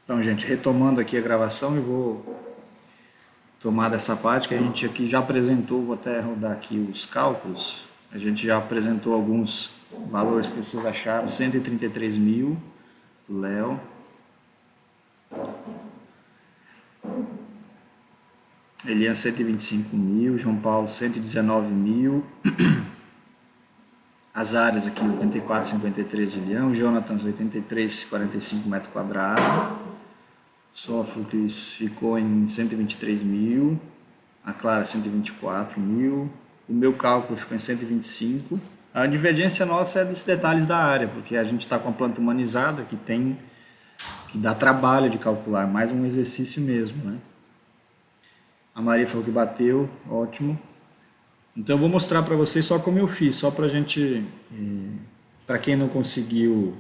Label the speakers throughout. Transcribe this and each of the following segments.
Speaker 1: Então, gente, retomando aqui a gravação, eu vou tomar dessa parte que a gente aqui já apresentou, vou até rodar aqui os cálculos. A gente já apresentou alguns valores que vocês acharam, 133 mil, o Léo. Elian 125 mil, João Paulo 119 mil, as áreas aqui 84,53 de Leão, Jonathan 83,45 metros quadrados, Sófocles ficou em 123 mil, a Clara 124 mil, o meu cálculo ficou em 125. A divergência nossa é dos detalhes da área, porque a gente está com a planta humanizada que dá trabalho de calcular, mais um exercício mesmo, né? A Maria falou que bateu, ótimo. Então eu vou mostrar para vocês só como eu fiz, só para a gente, para quem não conseguiu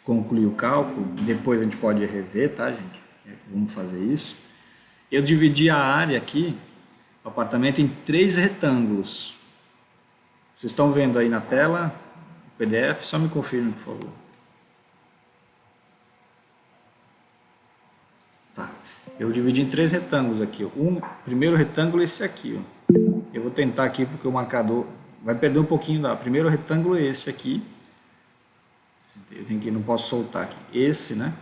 Speaker 1: concluir o cálculo, depois a gente pode rever, tá, gente? Vamos fazer isso. Eu dividi a área aqui, o apartamento, em 3 retângulos. Vocês estão vendo aí na tela o PDF? Só me confirme, por favor. Tá. Eu dividi em 3 retângulos aqui. O primeiro retângulo é esse aqui, ó. Eu vou tentar aqui porque o marcador vai perder um pouquinho da. O primeiro retângulo é esse aqui. Eu tenho que, não posso soltar aqui. Esse, né?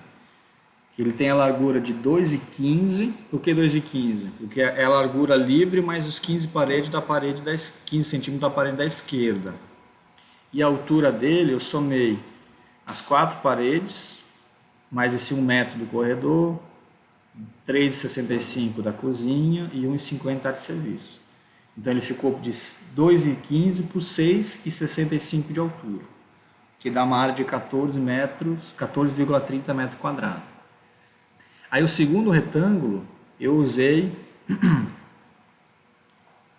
Speaker 1: Ele tem a largura de 2,15. Por que 2,15? Porque é a largura livre mais os 15 paredes da parede 15 centímetros da parede da esquerda. E a altura dele eu somei as 4 paredes mais esse 1 metro do corredor, 3,65 da cozinha e 1,50 de serviço. Então ele ficou de 2,15 por 6,65 de altura, que dá uma área de 14 metros, 14,30 metros quadrados. Aí o segundo retângulo eu usei,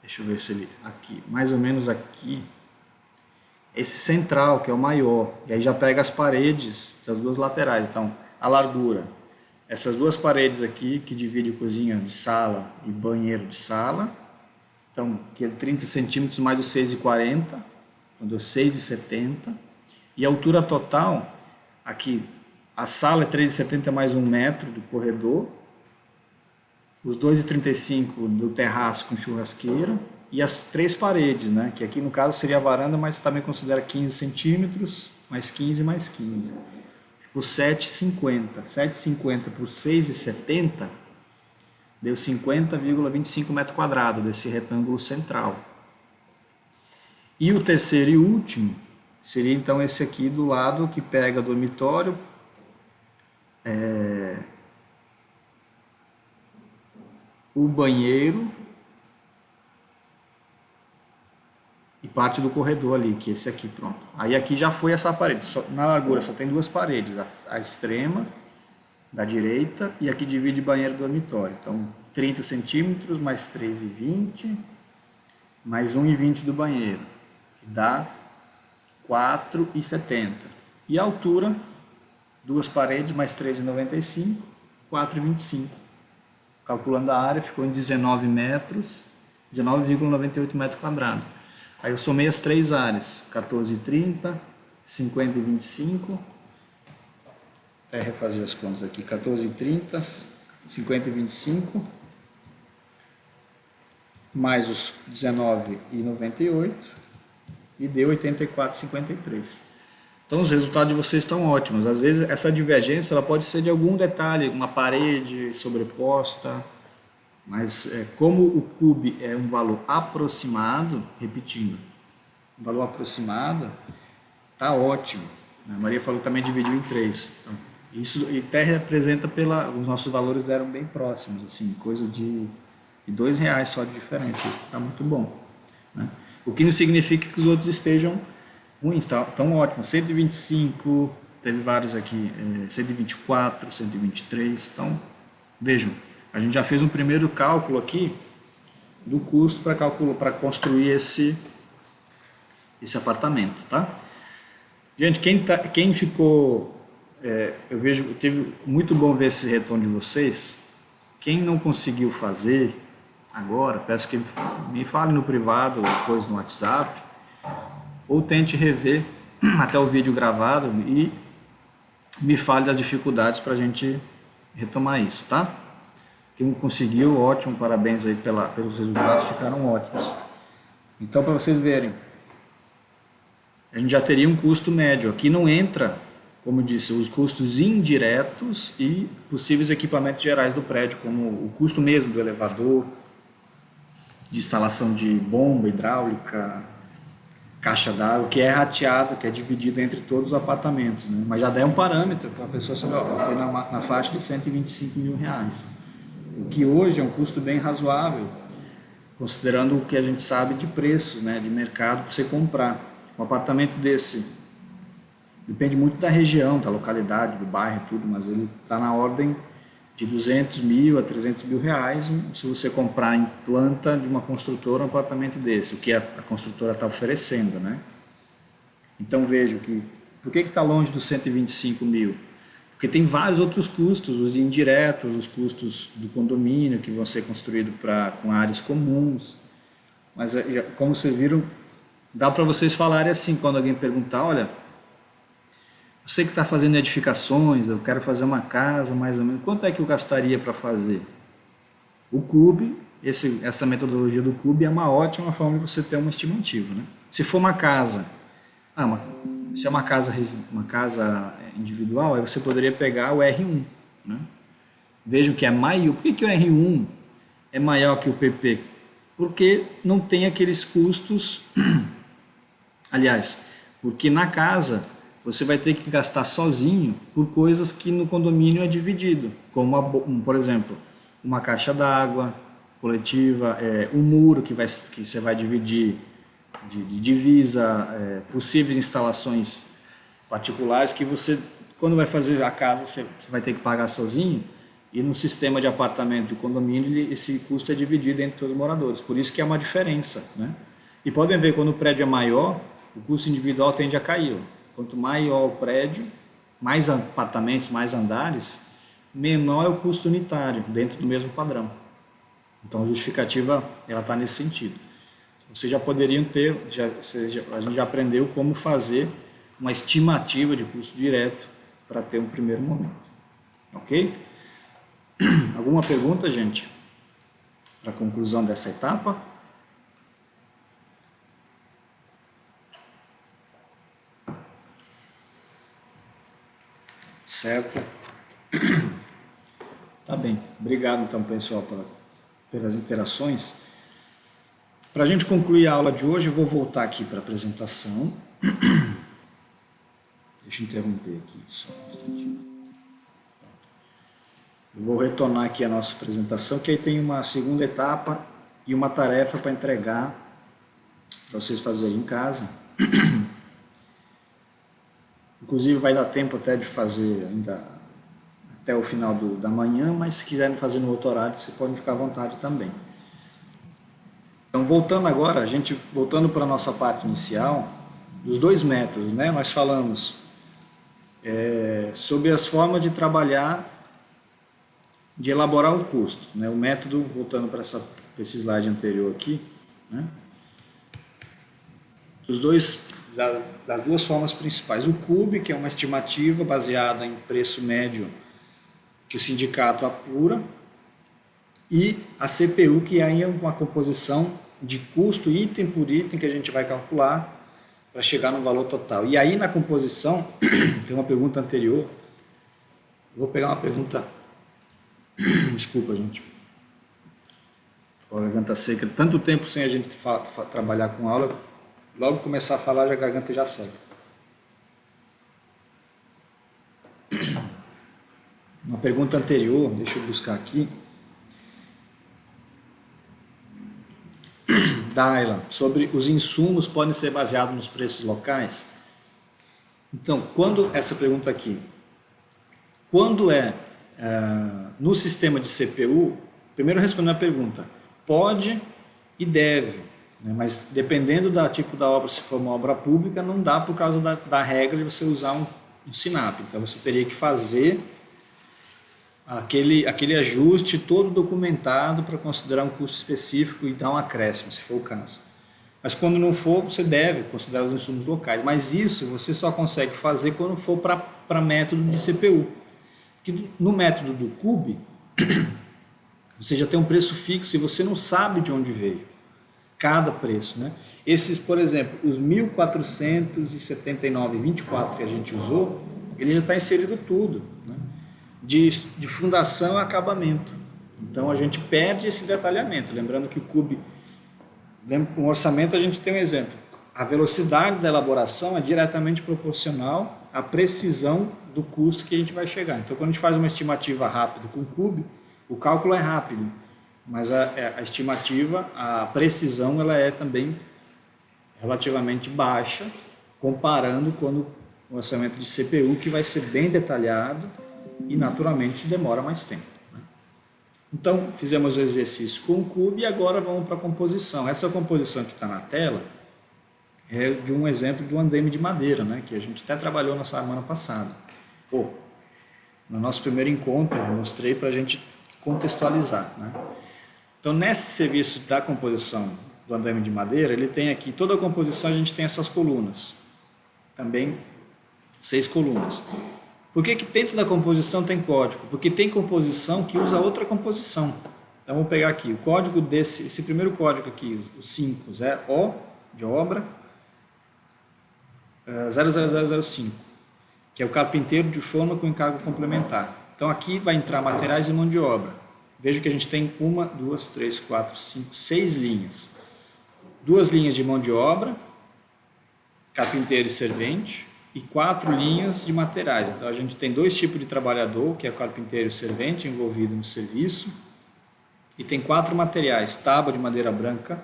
Speaker 1: deixa eu ver se ele aqui, mais ou menos aqui, esse central que é o maior, e aí já pega as paredes das 2 laterais. Então a largura, essas 2 paredes aqui que dividem cozinha de sala e banheiro de sala, então que é 30 centímetros mais os 6,40, então deu 6,70, e a altura total aqui, a sala é 3,70 mais 1 metro do corredor, os 2,35 do terraço com churrasqueira e as 3 paredes, né? Que aqui no caso seria a varanda, mas também considera 15 centímetros, mais 15 mais 15. Ficou 7,50. 7,50 por 6,70 deu 50,25 metros quadrados desse retângulo central. E o terceiro e último seria então esse aqui do lado que pega dormitório, o banheiro e parte do corredor ali, que é esse aqui, pronto. Aí aqui já foi essa parede, na largura só tem 2 paredes, a extrema da direita e aqui divide banheiro e dormitório. Então 30 centímetros mais 3,20 mais 1,20 do banheiro, que dá 4,70. E a altura, 2 paredes mais 3,95, 4,25. Calculando a área, ficou em 19 metros, 19,98 metros quadrados. Aí eu somei as 3 áreas, 14,30, 50,25, até refazer as contas aqui, 14,30, 50,25, mais os 19,98 e deu 84,53. Então os resultados de vocês estão ótimos. Às vezes essa divergência ela pode ser de algum detalhe, uma parede sobreposta, mas como o cube é um valor aproximado, repetindo, um valor aproximado, está ótimo. A Maria falou que também dividiu em 3. Então, isso até representa os nossos valores deram bem próximos, assim, coisa de R$2 só de diferença. Isso está muito bom, né? O que não significa que os outros estejam ruins, tão ótimo. 125, teve vários aqui, 124, 123. Então, vejam, a gente já fez um primeiro cálculo aqui do custo para construir esse apartamento, tá? Gente, quem ficou, eu vejo, teve muito bom ver esse retorno de vocês. Quem não conseguiu fazer agora, peço que me fale no privado ou depois no WhatsApp, ou tente rever até o vídeo gravado e me fale das dificuldades para a gente retomar isso, tá? Quem conseguiu, ótimo, parabéns aí pelos resultados, ficaram ótimos. Então, para vocês verem, a gente já teria um custo médio. Aqui não entra, como eu disse, os custos indiretos e possíveis equipamentos gerais do prédio, como o custo mesmo do elevador, de instalação de bomba hidráulica, caixa d'água, que é rateado, que é dividido entre todos os apartamentos, né? Mas já dá um parâmetro para a pessoa saber, ó, foi na faixa de R$125 mil. O que hoje é um custo bem razoável, considerando o que a gente sabe de preços, né, de mercado para você comprar. Um apartamento desse depende muito da região, da localidade, do bairro e tudo, mas ele está na ordem de 200 mil a 300 mil reais se você comprar em planta de uma construtora um apartamento desse, o que a construtora está oferecendo, né? Então vejo que, por que está longe dos 125 mil? Porque tem vários outros custos, os indiretos, os custos do condomínio que vão ser construídos com áreas comuns, mas como vocês viram, dá para vocês falarem assim, quando alguém perguntar, olha, você que está fazendo edificações, eu quero fazer uma casa, mais ou menos, quanto é que eu gastaria para fazer? O CUB, essa metodologia do CUB é uma ótima forma de você ter uma estimativa, né? Se for uma casa, se é uma casa individual, aí você poderia pegar o R1, né? Vejam que é maior. Por que o R1 é maior que o PP? Porque não tem aqueles custos, aliás, porque na casa você vai ter que gastar sozinho por coisas que no condomínio é dividido, como, por exemplo, uma caixa d'água coletiva, um muro que você vai dividir de divisa, possíveis instalações particulares que você, quando vai fazer a casa, você vai ter que pagar sozinho, e no sistema de apartamento de condomínio esse custo é dividido entre todos os moradores, por isso que é uma diferença, né? E podem ver, quando o prédio é maior, o custo individual tende a cair. Quanto maior o prédio, mais apartamentos, mais andares, menor é o custo unitário, dentro do mesmo padrão. Então a justificativa está nesse sentido. Vocês já poderiam ter, a gente já aprendeu como fazer uma estimativa de custo direto para ter um primeiro momento. Ok? Alguma pergunta, gente? Para a conclusão dessa etapa? Certo? Tá bem. Obrigado, então, pessoal, pelas interações. Para a gente concluir a aula de hoje, eu vou voltar aqui para a apresentação. Deixa eu interromper aqui só um instantinho. Eu vou retornar aqui a nossa apresentação, que aí tem uma segunda etapa e uma tarefa para entregar para vocês fazerem em casa. Inclusive vai dar tempo até de fazer ainda até o final da manhã, mas se quiserem fazer no outro horário, vocês podem ficar à vontade também. Então, voltando para a nossa parte inicial, dos dois métodos, né? Nós falamos sobre as formas de trabalhar, de elaborar o custo, né? O método, voltando para esse slide anterior aqui, né? Das duas formas principais. O CUB, que é uma estimativa baseada em preço médio que o sindicato apura, e a CPU, que é uma composição de custo item por item que a gente vai calcular para chegar no valor total. E aí na composição, tem uma pergunta anterior, vou pegar uma pergunta, desculpa, gente, a garganta seca, tanto tempo sem a gente trabalhar com aula, logo começar a falar, a garganta já seca. Uma pergunta anterior, deixa eu buscar aqui, da Ayla, sobre os insumos podem ser baseados nos preços locais. Então, essa pergunta aqui, quando no sistema de CPU, primeiro respondendo a pergunta, pode e deve, né? Mas dependendo do tipo da obra, se for uma obra pública, não dá por causa da regra de você usar um SINAP. Então você teria que fazer aquele ajuste todo documentado para considerar um custo específico e dar um acréscimo, se for o caso. Mas quando não for, você deve considerar os insumos locais. Mas isso você só consegue fazer quando for para método de CPU. Porque no método do CUB, você já tem um preço fixo e você não sabe de onde veio cada preço, né? Esses, por exemplo, os 1.479,24 que a gente usou, ele já está inserido tudo, né? De fundação a acabamento. Então a gente perde esse detalhamento. Lembrando que o CUB, com o orçamento a gente tem um exemplo. A velocidade da elaboração é diretamente proporcional à precisão do custo que a gente vai chegar. Então quando a gente faz uma estimativa rápida com o CUB, o cálculo é rápido, mas a estimativa, a precisão, ela é também relativamente baixa, comparando quando o orçamento de CPU, que vai ser bem detalhado e naturalmente demora mais tempo, né? Então fizemos o exercício com o CUB e agora vamos para a composição. Essa composição que está na tela é de um exemplo de um andaime de madeira, né, que a gente até trabalhou na semana passada. No nosso primeiro encontro eu mostrei para a gente contextualizar, né? Então, nesse serviço da composição do andaime de madeira, ele tem aqui, toda a composição a gente tem essas colunas, também 6 colunas. Por que dentro da composição tem código? Porque tem composição que usa outra composição. Então, vamos pegar aqui o código esse primeiro código aqui, o 5, O de obra, 00005, que é o carpinteiro de forma com encargo complementar. Então, aqui vai entrar materiais e mão de obra. Veja que a gente tem 1, 2, 3, 4, 5, 6 linhas. 2 linhas de mão de obra, carpinteiro e servente, e 4 linhas de materiais. Então a gente tem 2 tipos de trabalhador, que é o carpinteiro e o servente envolvido no serviço, e tem 4 materiais: tábua de madeira branca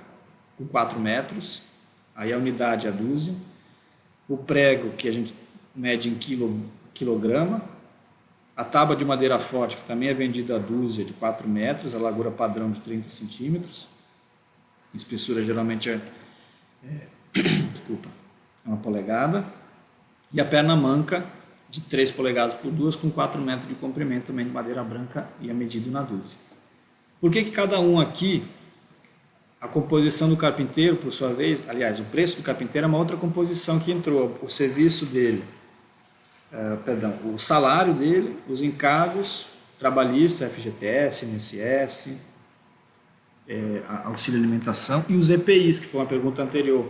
Speaker 1: com 4 metros, aí a unidade é a dúzia, o prego que a gente mede em quilograma, a tábua de madeira forte, que também é vendida a dúzia, de 4 metros, a largura padrão de 30 centímetros, a espessura geralmente é 1 polegada, e a perna manca de 3 polegadas por 2, com 4 metros de comprimento, também de madeira branca, e é medido na dúzia. Por que cada um aqui, a composição do carpinteiro, por sua vez, aliás, o preço do carpinteiro é uma outra composição que entrou, o serviço dele, o salário dele, os encargos, trabalhista, FGTS, INSS, auxílio alimentação, e os EPIs, que foi uma pergunta anterior.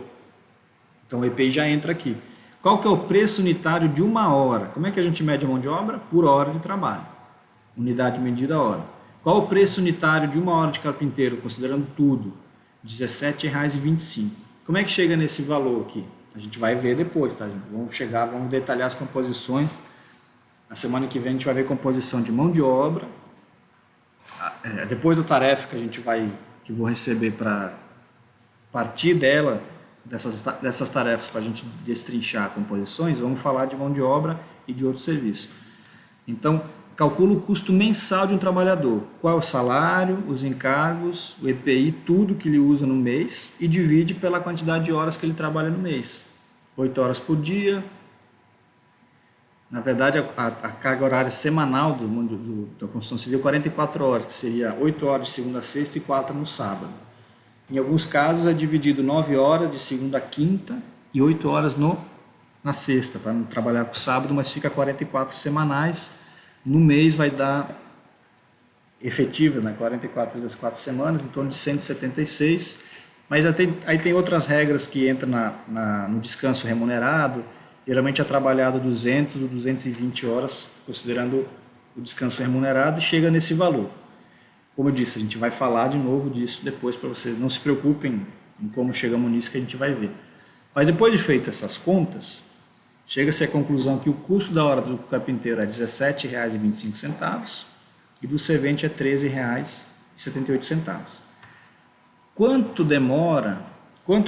Speaker 1: Então o EPI já entra aqui. Qual que é o preço unitário de 1 hora? Como é que a gente mede a mão de obra? Por hora de trabalho. Unidade medida a hora. Qual o preço unitário de 1 hora de carpinteiro, considerando tudo? R$ 17,25. Como é que chega nesse valor aqui? A gente vai ver depois, tá, gente? Vamos detalhar as composições. Na semana que vem a gente vai ver composição de mão de obra. Depois da tarefa que vou receber para partir dessas tarefas para a gente destrinchar composições, vamos falar de mão de obra e de outro serviço. Então, calcula o custo mensal de um trabalhador. Qual é o salário, os encargos, o EPI, tudo que ele usa no mês, e divide pela quantidade de horas que ele trabalha no mês. 8 horas por dia. Na verdade, a carga horária semanal da construção civil é 44 horas, que seria 8 horas de segunda a sexta e 4 no sábado. Em alguns casos é dividido 9 horas de segunda a quinta e 8 horas na sexta, para não trabalhar com sábado, mas fica 44 semanais. No mês vai dar efetiva, né, 44 vezes 4 semanas, em torno de 176. Mas aí tem outras regras que entram no descanso remunerado. Geralmente é trabalhado 200 ou 220 horas, considerando o descanso remunerado, e chega nesse valor. Como eu disse, a gente vai falar de novo disso depois, para vocês não se preocupem em como chegamos nisso, que a gente vai ver. Mas depois de feitas essas contas, chega-se à conclusão que o custo da hora do carpinteiro é R$ 17,25 e do servente é R$ 13,78. Quanto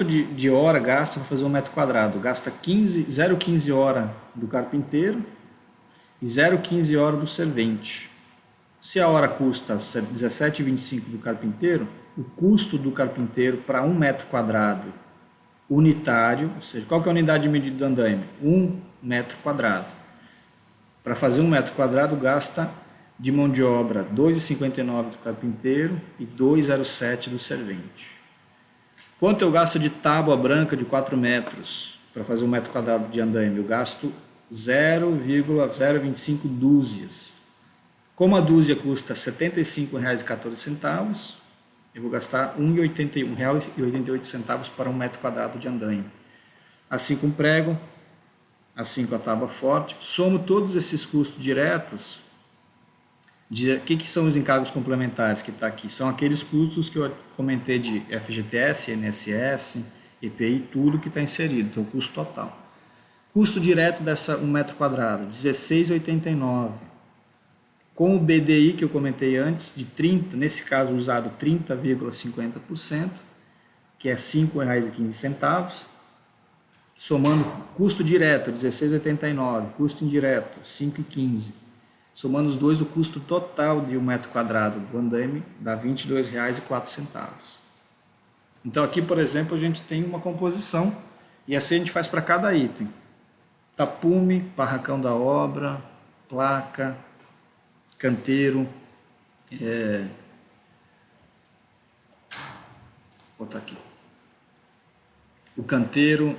Speaker 1: de hora gasta para fazer 1 metro quadrado? Gasta 0,15 hora do carpinteiro e 0,15 hora do servente. Se a hora custa R$ 17,25 do carpinteiro, o custo do carpinteiro para 1 metro quadrado unitário, ou seja, qual que é a unidade de medida do andaime? 1 metro quadrado. Para fazer 1 metro quadrado, gasta de mão de obra R$ 2,59 do carpinteiro e R$ 2,07 do servente. Quanto eu gasto de tábua branca de 4 metros para fazer 1 metro quadrado de andaime? Eu gasto 0,025 dúzias. Como a dúzia custa R$ 75,14, eu vou gastar R$ 1,88 para 1 metro quadrado de andaime. Assim com o prego, assim com a tábua forte. Somo todos esses custos diretos. O que são os encargos complementares que está aqui? São aqueles custos que eu comentei de FGTS, INSS, EPI, tudo que está inserido, então o custo total. Custo direto dessa 1 metro quadrado, R$ 16,89. Com o BDI que eu comentei antes, de 30, nesse caso usado 30,50%, que é R$ 5,15. Somando custo direto, 16,89, custo indireto, 5,15. Somando os dois, o custo total de 1 metro quadrado do andaime dá R$ 22,04. Então aqui, por exemplo, a gente tem uma composição e assim a gente faz para cada item. Tapume, barracão da obra, placa, canteiro, vou botar aqui. O canteiro,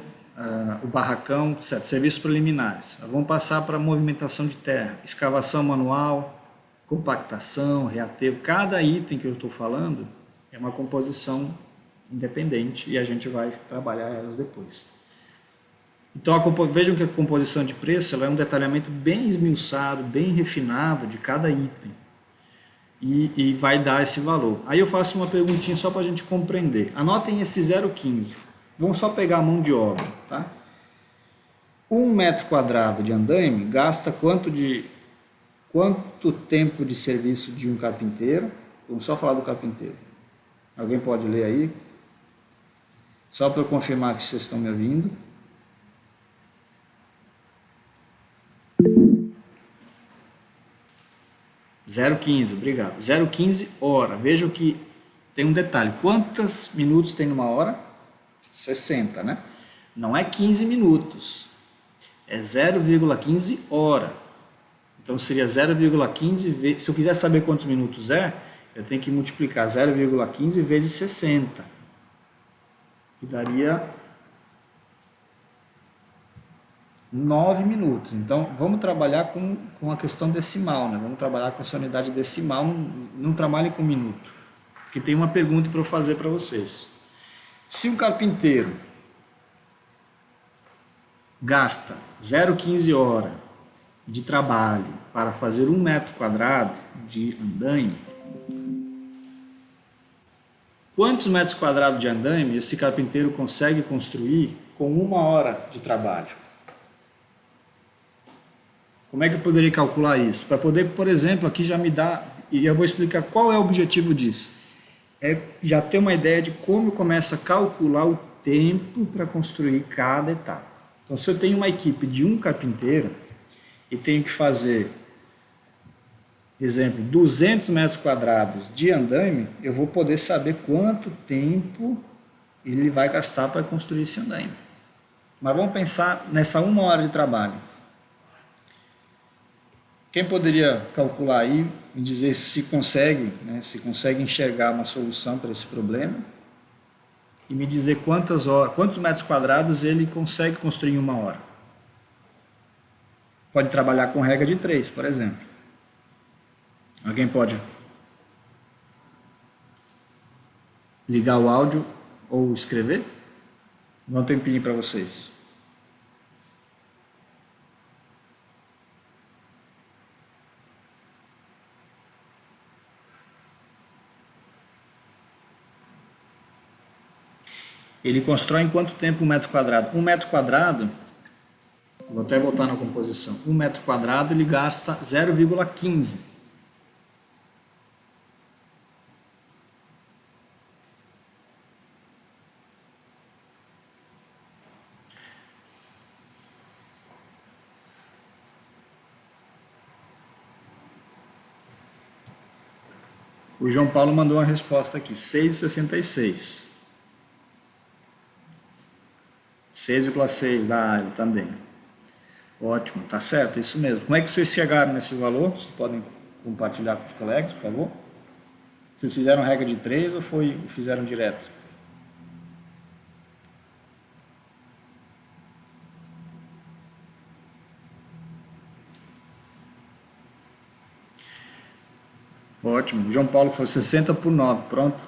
Speaker 1: o barracão, certo? Serviços preliminares. Vamos passar para movimentação de terra, escavação manual, compactação, reaterro. Cada item que eu estou falando é uma composição independente e a gente vai trabalhar elas depois. Então vejam que a composição de preço ela é um detalhamento bem esmiuçado, bem refinado de cada item e vai dar esse valor. Aí eu faço uma perguntinha só para a gente compreender. Anotem esse 0,15. Vamos só pegar a mão de obra, tá? 1 metro quadrado de andaime gasta quanto tempo de serviço de um carpinteiro? Vamos só falar do carpinteiro. Alguém pode ler aí? Só para eu confirmar que vocês estão me ouvindo. (0,15), obrigado. 0,15 hora. Vejam que tem um detalhe. Quantos minutos tem numa hora? 60, né? Não é 15 minutos, é 0,15 hora. Então seria 0,15 vezes, se eu quiser saber quantos minutos eu tenho que multiplicar 0,15 vezes 60. E daria 9 minutos. Então vamos trabalhar com a questão decimal, né? Vamos trabalhar com essa unidade decimal, não trabalhem com minuto. Porque tem uma pergunta para eu fazer para vocês. Se um carpinteiro gasta 0,15 hora de trabalho para fazer 1 metro quadrado de andaime, quantos metros quadrados de andaime esse carpinteiro consegue construir com 1 hora de trabalho? Como é que eu poderia calcular isso? Para poder, por exemplo, aqui já me dá, e eu vou explicar qual é o objetivo disso. Já ter uma ideia de como eu começo a calcular o tempo para construir cada etapa. Então, se eu tenho uma equipe de um carpinteiro e tenho que fazer, exemplo, 200 metros quadrados de andaime, eu vou poder saber quanto tempo ele vai gastar para construir esse andaime. Mas vamos pensar nessa 1 hora de trabalho. Quem poderia calcular aí e dizer se consegue, né, se consegue enxergar uma solução para esse problema e me dizer quantos metros quadrados ele consegue construir em 1 hora? Pode trabalhar com regra de 3, por exemplo. Alguém pode ligar o áudio ou escrever? Dá um tempinho para vocês. Ele constrói em quanto tempo 1 metro quadrado? 1 metro quadrado, vou até voltar na composição, 1 metro quadrado ele gasta 0,15. O João Paulo mandou uma resposta aqui, 6,66. 6,6 da área também. Ótimo, tá certo, é isso mesmo. Como é que vocês chegaram nesse valor? Vocês podem compartilhar com os colegas, por favor? Vocês fizeram regra de 3 ou fizeram direto? Ótimo. João Paulo foi 60 por 9. Pronto.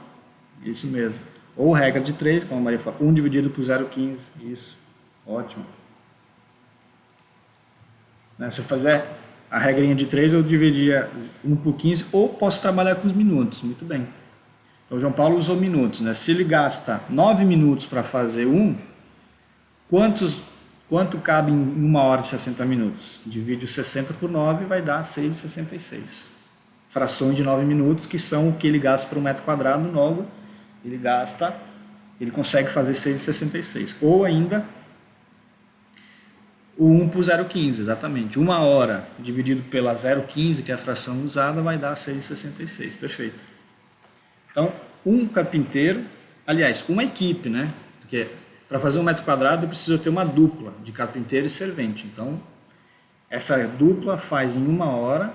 Speaker 1: Isso mesmo. Ou regra de 3, como a Maria falou. 1 dividido por 0,15. Isso. Ótimo. Se eu fizer a regrinha de 3, eu dividia 1 por 15, ou posso trabalhar com os minutos. Muito bem. Então, o João Paulo usou minutos. Se ele gasta 9 minutos para fazer 1, quanto cabe em 1 hora e 60 minutos? Divide os 60 por 9 e vai dar 6,66. Frações de 9 minutos, que são o que ele gasta por um metro quadrado, logo ele consegue fazer 6,66. Ou ainda o 1 por 0,15, exatamente. 1 hora dividido pela 0,15, que é a fração usada, vai dar 6,66. Perfeito. Então, um carpinteiro, aliás, uma equipe, né? Porque para fazer um metro quadrado eu preciso ter uma dupla de carpinteiro e servente. Então, essa dupla faz em 1 hora,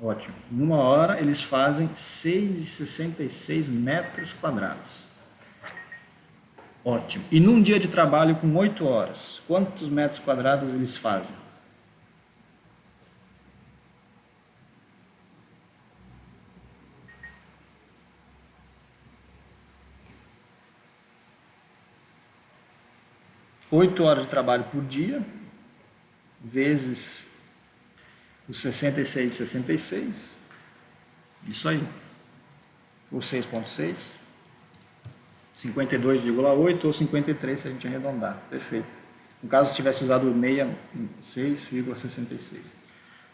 Speaker 1: ótimo, em 1 hora eles fazem 6,66 metros quadrados. Ótimo. E num dia de trabalho com 8 horas, quantos metros quadrados eles fazem? Oito horas de trabalho por dia, vezes os 66, isso aí, ou 6,6, 52,8 ou 53 se a gente arredondar, perfeito. No caso, se tivesse usado 6,66.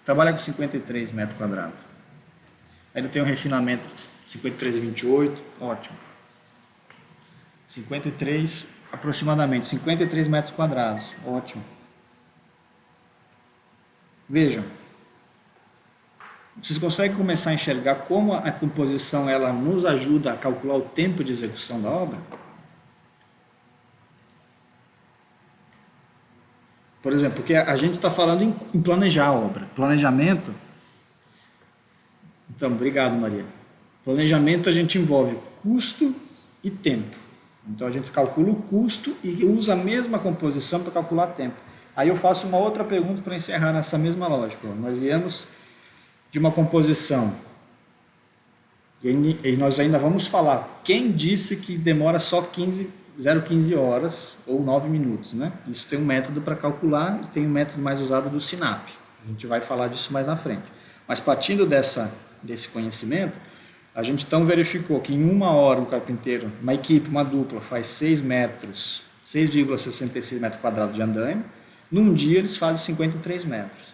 Speaker 1: Trabalha com 53 metros quadrados. Ainda tem um refinamento de 53,28, ótimo. 53, aproximadamente 53 metros quadrados, ótimo. Vejam, vocês conseguem começar a enxergar como a composição ela nos ajuda a calcular o tempo de execução da obra? Por exemplo, porque a gente está falando em planejar a obra. Planejamento. Então, obrigado, Maria. Planejamento a gente envolve custo e tempo. Então a gente calcula o custo e usa a mesma composição para calcular tempo. Aí eu faço uma outra pergunta para encerrar nessa mesma lógica. Nós viemos de uma composição e nós ainda vamos falar quem disse que demora só 0,15 horas ou 9 minutos, né? Isso tem um método para calcular e tem um método mais usado do SINAP. A gente vai falar disso mais na frente. Mas partindo desse conhecimento, a gente então verificou que em 1 hora um carpinteiro, uma equipe, uma dupla, faz 6,66 metros quadrados de andaime. Num dia eles fazem 53 metros.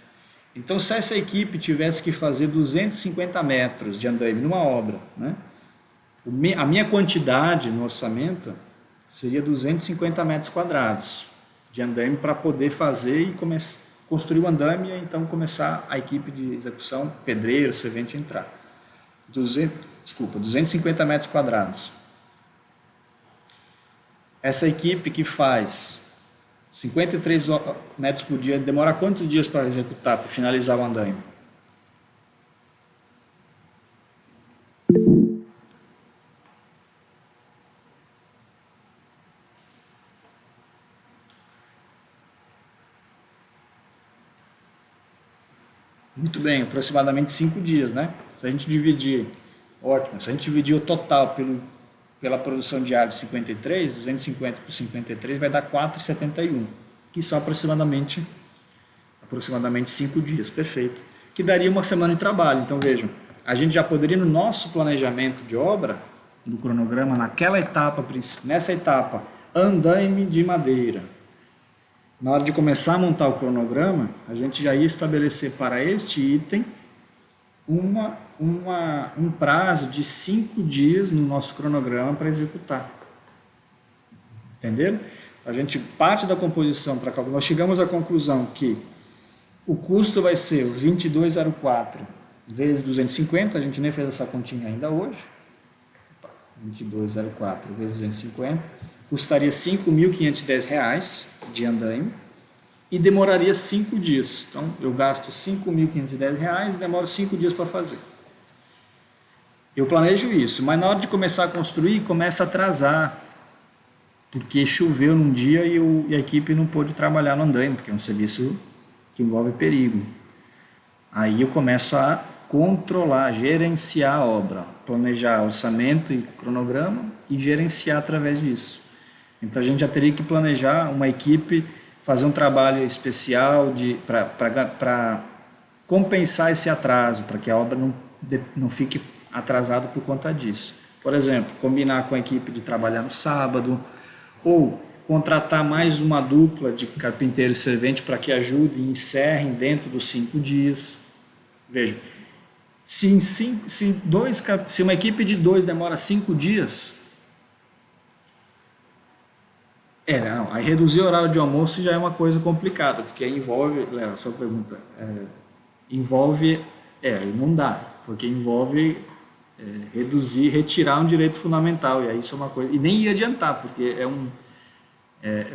Speaker 1: Então, se essa equipe tivesse que fazer 250 metros de andaime numa obra, né, a minha quantidade no orçamento seria 250 metros quadrados de andaime para poder fazer e construir o andaime e então começar a equipe de execução, pedreiro, servente entrar. 250 metros quadrados. Essa equipe que faz 53 metros por dia, demora quantos dias para executar, para finalizar o andaime? Muito bem, aproximadamente 5 dias, né? Se a gente dividir, ótimo, se a gente dividir o total pela produção diária de 53, 250 por 53 vai dar 4,71, que são aproximadamente 5 dias, perfeito. Que daria uma semana de trabalho. Então vejam, a gente já poderia no nosso planejamento de obra, do cronograma, nessa etapa, andaime de madeira. Na hora de começar a montar o cronograma, a gente já ia estabelecer para este item um prazo de 5 dias no nosso cronograma para executar. Entenderam? A gente parte da composição para calcular. Nós chegamos à conclusão que o custo vai ser 22,04 vezes 250, a gente nem fez essa continha ainda hoje. 22,04 vezes 250, custaria R$ 5.510 de andaime e demoraria 5 dias. Então, eu gasto R$ 5.510 e demoro 5 dias para fazer. Eu planejo isso, mas na hora de começar a construir, começa a atrasar, porque choveu num dia e a equipe não pôde trabalhar no andaime, porque é um serviço que envolve perigo. Aí eu começo a controlar, gerenciar a obra, planejar orçamento e cronograma e gerenciar através disso. Então a gente já teria que planejar uma equipe, fazer um trabalho especial para compensar esse atraso, para que a obra não fique atrasada por conta disso. Por exemplo, combinar com a equipe de trabalhar no sábado, ou contratar mais uma dupla de carpinteiro e servente para que ajudem e encerrem dentro dos 5 dias. Veja, se uma equipe de 2 demora 5 dias, aí reduzir o horário de almoço já é uma coisa complicada, porque envolve, Léo, sua pergunta, não dá, porque envolve retirar um direito fundamental, e aí isso é uma coisa, e nem ia adiantar, porque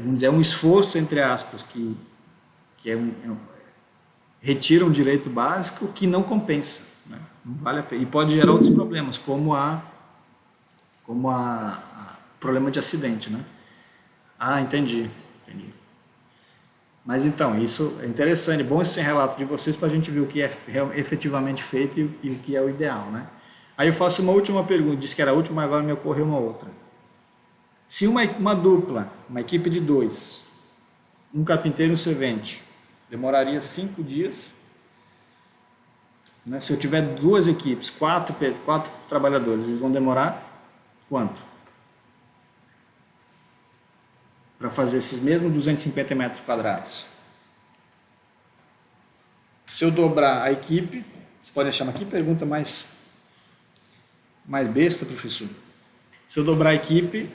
Speaker 1: vamos dizer, é um esforço, entre aspas, que retira um direito básico que não compensa, né? Não vale a pena, e pode gerar outros problemas, como problema de acidente, né? Entendi. Mas então, isso é interessante, bom esse relato de vocês para a gente ver o que é efetivamente feito e o que é o ideal, né? Aí eu faço uma última pergunta, disse que era a última, mas agora me ocorreu uma outra. Se uma dupla, uma equipe de 2, um carpinteiro e um servente, demoraria 5 dias, né? Se eu tiver 2 equipes, 4 trabalhadores, eles vão demorar quanto? Para fazer esses mesmos 250 metros quadrados. Se eu dobrar a equipe, você pode achar aqui pergunta mais besta, professor. Se eu dobrar a equipe,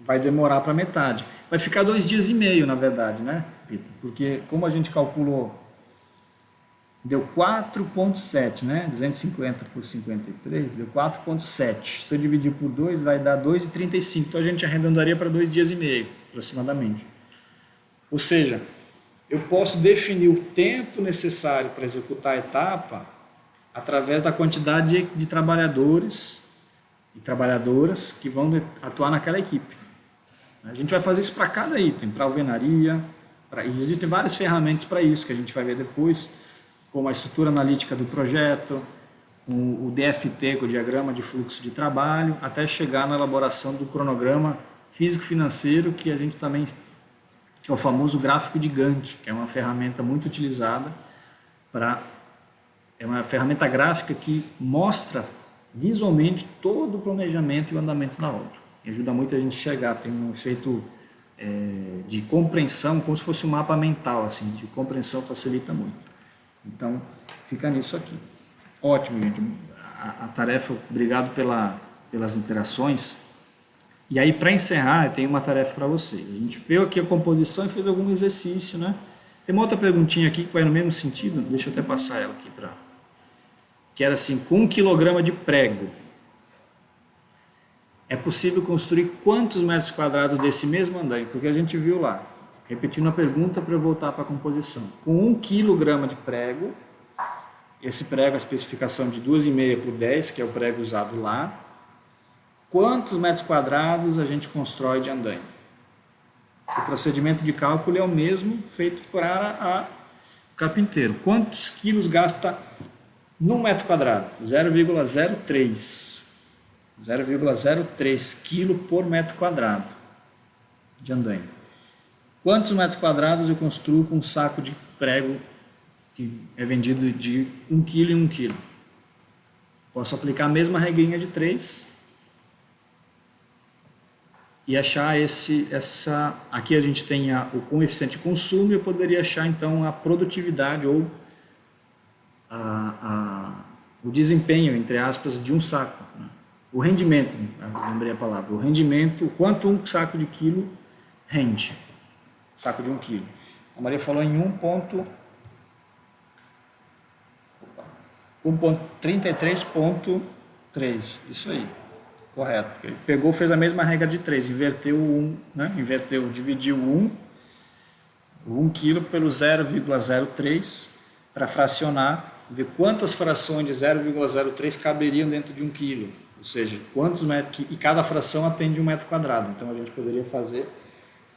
Speaker 1: vai demorar para metade. Vai ficar 2 dias e meio, na verdade, né, Vitor? Porque como a gente calculou, deu 4,7, né? 250 por 53, deu 4,7. Se eu dividir por 2, vai dar 2,35. Então a gente arredondaria para 2 dias e meio, aproximadamente. Ou seja, eu posso definir o tempo necessário para executar a etapa através da quantidade de trabalhadores e trabalhadoras que vão atuar naquela equipe. A gente vai fazer isso para cada item, para alvenaria, e existem várias ferramentas para isso, que a gente vai ver depois, como a estrutura analítica do projeto, o DFT, que é o diagrama de fluxo de trabalho, até chegar na elaboração do cronograma físico-financeiro, que a gente também, que é o famoso gráfico de Gantt, que é uma ferramenta muito utilizada é uma ferramenta gráfica que mostra visualmente todo o planejamento e o andamento da obra. E ajuda muito a gente chegar, tem um efeito de compreensão, como se fosse um mapa mental, assim, de compreensão facilita muito. Então, fica nisso aqui. Ótimo, gente. A tarefa, obrigado pelas interações. E aí, para encerrar, eu tenho uma tarefa para vocês. A gente viu aqui a composição e fez algum exercício, né? Tem uma outra perguntinha aqui que vai no mesmo sentido, deixa eu até passar ela aqui que era assim, com 1 quilograma de prego, é possível construir quantos metros quadrados desse mesmo andaime? Porque a gente viu lá, repetindo a pergunta para eu voltar para a composição. Com 1 quilograma de prego, esse prego, a especificação de 2,5 por 10, que é o prego usado lá, quantos metros quadrados a gente constrói de andaime? O procedimento de cálculo é o mesmo feito para o carpinteiro. Quantos quilos gasta num metro quadrado? 0,03. 0,03 kg por metro quadrado de andaime. Quantos metros quadrados eu construo com um saco de prego que é vendido de 1 kg em 1 kg? Posso aplicar a mesma regrinha de 3 e achar aqui a gente tem o coeficiente de consumo, e eu poderia achar então a produtividade ou o desempenho, entre aspas, de um saco, né? O rendimento, lembrei a palavra, o rendimento, quanto um saco de quilo rende, saco de 1 quilo. A Maria falou em 1.33.3, isso aí, correto. Ele pegou, fez a mesma regra de 3, inverteu o 1, né? Dividiu o 1 quilo pelo 0,03 para fracionar, ver quantas frações de 0,03 caberiam dentro de 1 quilo. Ou seja, quantos metros, e cada fração atende 1 metro quadrado. Então a gente poderia fazer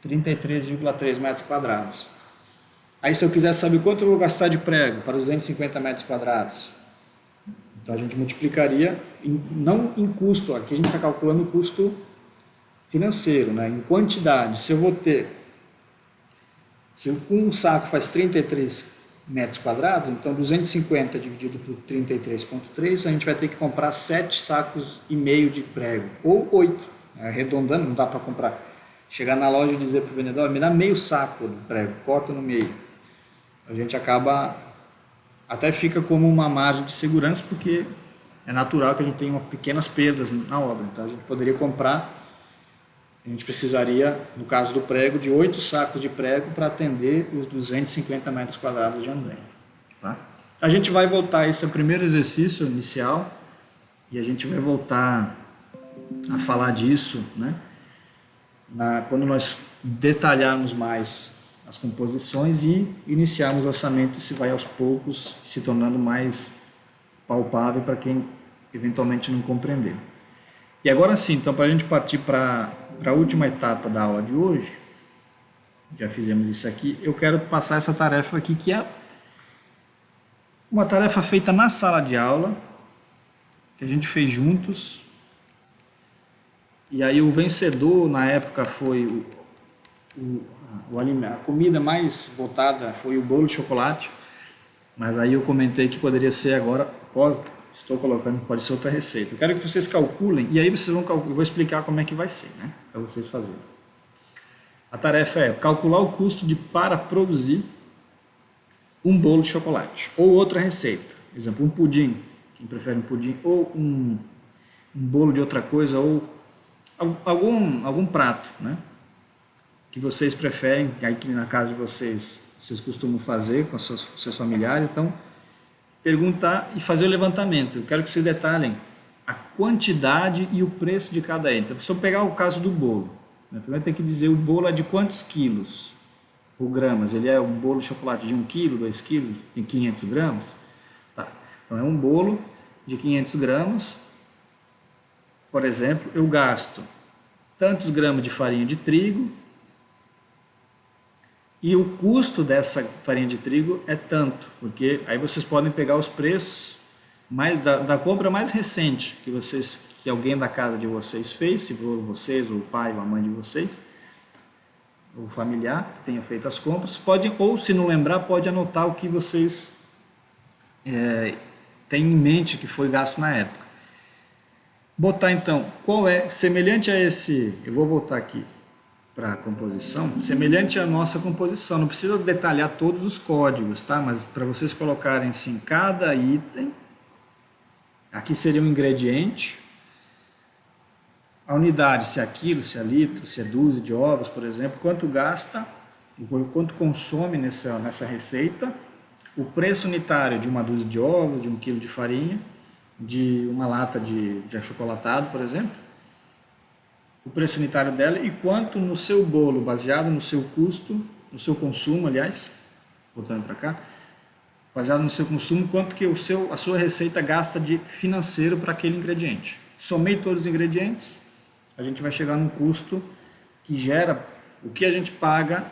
Speaker 1: 33,3 metros quadrados. Aí se eu quiser saber quanto eu vou gastar de prego para 250 metros quadrados, Então a gente multiplicaria, não em custo, aqui a gente está calculando o custo financeiro, né? Em quantidade. Se eu vou ter, se um saco faz 33 metros quadrados, então 250 dividido por 33,3, a gente vai ter que comprar 7 sacos e meio de prego, ou 8, arredondando, não dá para comprar. Chegar na loja e dizer para o vendedor, me dá meio saco de prego, corta no meio. A gente acaba, até fica como uma margem de segurança, porque é natural que a gente tenha pequenas perdas na obra. Então a gente poderia comprar, a gente precisaria, no caso do prego, de 8 sacos de prego para atender os 250 metros quadrados de andaime. Tá? A gente vai voltar, esse é o primeiro exercício inicial, e a gente vai voltar a falar disso, né? Quando nós detalharmos mais as composições e iniciarmos o orçamento, isso vai aos poucos se tornando mais palpável para quem eventualmente não compreendeu. E agora sim, então, para a gente partir para a última etapa da aula de hoje, já fizemos isso aqui, eu quero passar essa tarefa aqui, que é uma tarefa feita na sala de aula, que a gente fez juntos, e aí o vencedor na época foi a comida mais votada foi o bolo de chocolate, mas aí eu comentei que poderia ser agora, estou colocando, pode ser outra receita. Eu quero que vocês calculem, e aí vocês vão calcular, eu vou explicar como é que vai ser, né, para vocês fazerem. A tarefa é calcular o custo para produzir um bolo de chocolate, ou outra receita, por exemplo, um pudim, quem prefere um pudim, ou um bolo de outra coisa, ou algum prato, né, que vocês preferem, aí que na casa de vocês costumam fazer com seus familiares. Então, perguntar e fazer o levantamento. Eu quero que vocês detalhem a quantidade e o preço de cada item. Então, se eu pegar o caso do bolo, né, primeiro tem que dizer o bolo é de quantos quilos ou gramas. Ele é um bolo de chocolate de 1 quilo, 2 quilos, tem 500 gramas? Tá. Então, é um bolo de 500 gramas. Por exemplo, eu gasto tantos gramas de farinha de trigo e o custo dessa farinha de trigo é tanto, porque aí vocês podem pegar os preços da compra mais recente que alguém da casa de vocês fez, se for vocês, ou o pai ou a mãe de vocês, ou familiar que tenha feito as compras, ou se não lembrar, pode anotar o que vocês têm em mente que foi gasto na época. Botar então, qual é, semelhante a esse, eu vou voltar aqui para a composição, semelhante à nossa composição, não precisa detalhar todos os códigos, tá? Mas para vocês colocarem assim, cada item, aqui seria um ingrediente, a unidade, se é quilo, se é litro, se é dúzia de ovos, por exemplo, quanto gasta, quanto consome nessa receita, o preço unitário de uma dúzia de ovos, de 1 quilo de farinha, de uma lata de achocolatado, por exemplo, o preço unitário dela e quanto no seu bolo, baseado no seu custo, no seu consumo, aliás, voltando para cá, baseado no seu consumo, quanto que a sua receita gasta de financeiro para aquele ingrediente. Somei todos os ingredientes, a gente vai chegar num custo que gera o que a gente paga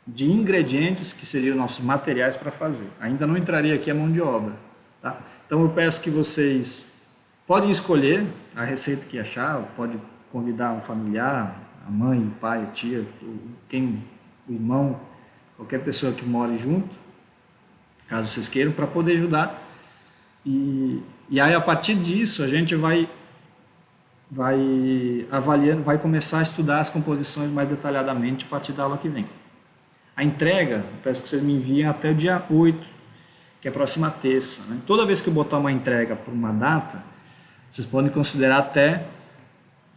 Speaker 1: de ingredientes, que seriam nossos materiais para fazer. Ainda não entraria aqui a mão de obra, tá? Então eu peço que vocês podem escolher a receita que achar, pode convidar um familiar, a mãe, o pai, a tia, o irmão, qualquer pessoa que more junto, caso vocês queiram, para poder ajudar. E aí a partir disso a gente vai avaliando, vai começar a estudar as composições mais detalhadamente a partir da aula que vem. A entrega, eu peço que vocês me enviem até o dia 8, que é a próxima terça, né? Toda vez que eu botar uma entrega por uma data, vocês podem considerar até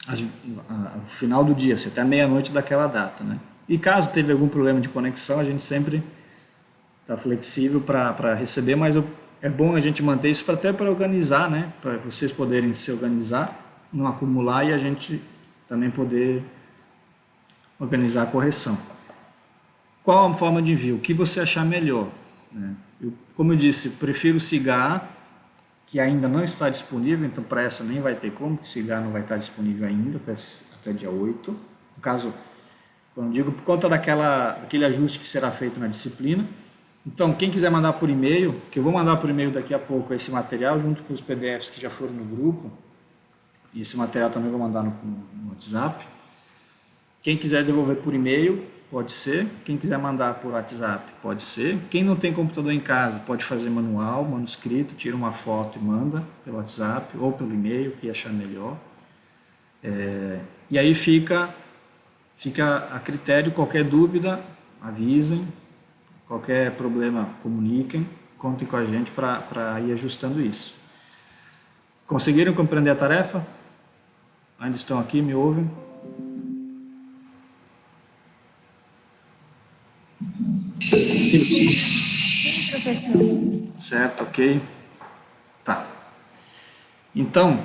Speaker 1: o final do dia, até a meia-noite daquela data, né? E caso teve algum problema de conexão, a gente sempre está flexível para receber, mas é bom a gente manter isso até para organizar, né? Para vocês poderem se organizar, não acumular e a gente também poder organizar a correção. Qual a forma de envio? O que você achar melhor, né? Como eu disse, prefiro o CIGAR, que ainda não está disponível, então para essa nem vai ter como, porque o CIGAR não vai estar disponível ainda até dia 8. No caso, quando digo, por conta daquele ajuste que será feito na disciplina, Então, quem quiser mandar por e-mail, que eu vou mandar por e-mail daqui a pouco esse material, junto com os PDFs que já foram no grupo, e esse material também vou mandar no WhatsApp. Quem quiser devolver por e-mail, pode ser. Quem quiser mandar por WhatsApp, pode ser. Quem não tem computador em casa, pode fazer manual, manuscrito, tira uma foto e manda pelo WhatsApp ou pelo e-mail, que achar melhor. E aí fica a critério. Qualquer dúvida, avisem. Qualquer problema, comuniquem. Contem com a gente para ir ajustando isso. Conseguiram compreender a tarefa? Ainda estão aqui, me ouvem?
Speaker 2: Sim, professor.
Speaker 1: Certo, ok. Tá. Então,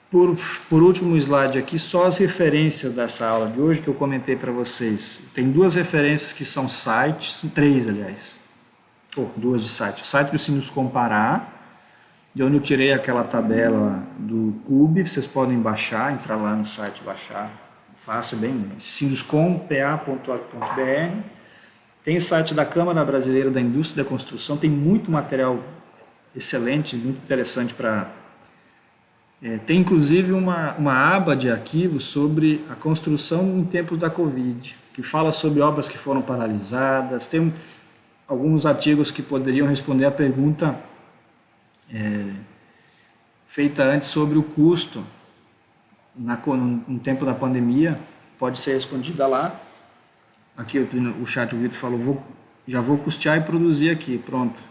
Speaker 1: por último slide aqui, só as referências dessa aula de hoje que eu comentei para vocês. Tem duas referências que são sites, três, aliás. Duas de site. O site do Sinus Comparar, de onde eu tirei aquela tabela do CUB, vocês podem baixar, entrar lá no site, baixar. Fácil, bem, sinuscom.pa.org.br. Tem o site da Câmara Brasileira da Indústria da Construção, tem muito material excelente, muito interessante para... tem inclusive uma aba de arquivos sobre a construção em tempos da Covid, que fala sobre obras que foram paralisadas, tem alguns artigos que poderiam responder a pergunta feita antes sobre o custo no tempo da pandemia, pode ser respondida lá. Aqui o chat, o Vitor falou, já vou custear e produzir aqui, pronto.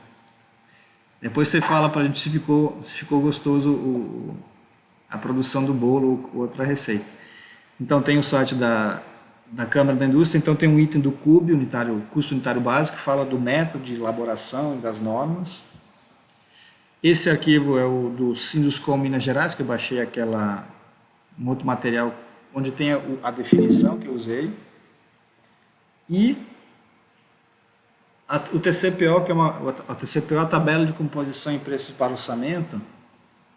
Speaker 1: Depois você fala para a gente se ficou gostoso a produção do bolo ou outra receita. Então tem o site da Câmara da Indústria, então tem um item do CUB, custo unitário básico, que fala do método de elaboração e das normas. Esse arquivo é o do Sinduscom Minas Gerais, que eu baixei um outro material onde tem a definição que eu usei. E o TCPO, que a TCPO é a tabela de composição e preços para orçamento,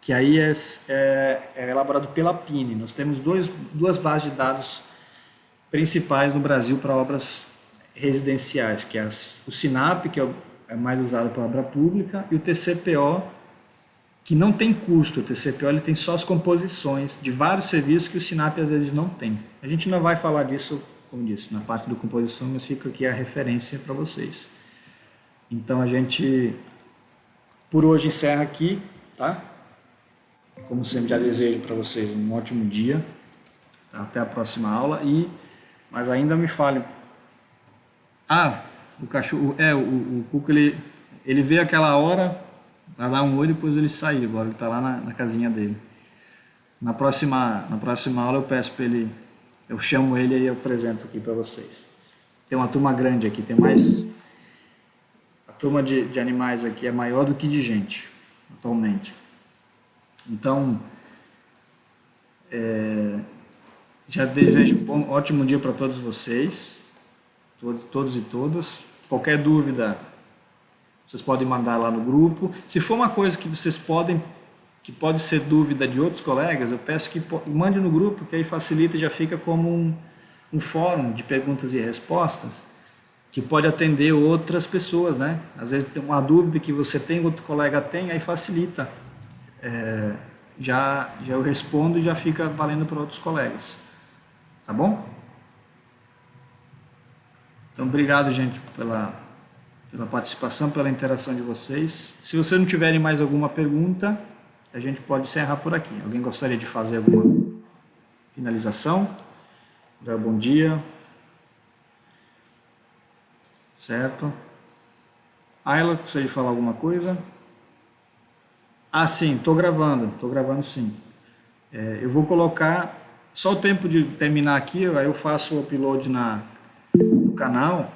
Speaker 1: que aí é elaborado pela PINE. Nós temos duas bases de dados principais no Brasil para obras residenciais, que é o SINAP, que é mais usado para obra pública, e o TCPO, que não tem custo. O TCPO ele tem só as composições de vários serviços que o SINAP às vezes não tem. A gente não vai falar disso, como disse, na parte da composição, mas fica aqui a referência para vocês. Então a gente, por hoje, encerra aqui, tá? Como sempre, já desejo para vocês um ótimo dia, tá? Até a próxima aula. Mas ainda me fale. O cachorro, o Cuco, ele veio aquela hora para dar um oi, depois ele saiu. Agora ele está lá na casinha dele. Na próxima aula eu peço para ele, eu chamo ele e eu apresento aqui para vocês. Tem uma turma grande aqui, tem mais... A turma de animais aqui é maior do que de gente, atualmente. Então, já desejo um ótimo dia para todos vocês, todos e todas. Qualquer dúvida, vocês podem mandar lá no grupo. Se for uma coisa que que pode ser dúvida de outros colegas, eu peço que mande no grupo, que aí facilita e já fica como um fórum de perguntas e respostas, que pode atender outras pessoas, né? Às vezes tem uma dúvida que você tem, outro colega tem, aí facilita. Já eu respondo e já fica valendo para outros colegas. Tá bom? Então, obrigado, gente, pela participação, pela interação de vocês. Se vocês não tiverem mais alguma pergunta, a gente pode encerrar por aqui. Alguém gostaria de fazer alguma finalização? Bom dia. Certo. Ayla, gostaria de falar alguma coisa? Sim, estou gravando sim. Eu vou colocar, só o tempo de terminar aqui, aí eu faço o upload no canal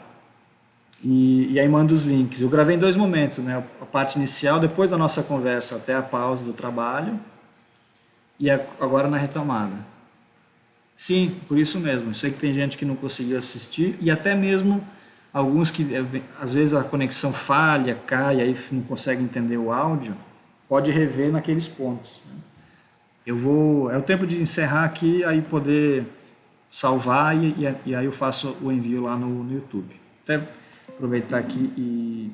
Speaker 1: e aí mando os links. Eu gravei em 2 momentos, né? A parte inicial, depois da nossa conversa até a pausa do trabalho e agora na retomada. Sim, por isso mesmo. Eu sei que tem gente que não conseguiu assistir e até mesmo alguns que às vezes a conexão falha, cai, aí não consegue entender o áudio, pode rever naqueles pontos. É o tempo de encerrar aqui, aí poder salvar e aí eu faço o envio lá no YouTube. Até aproveitar aqui e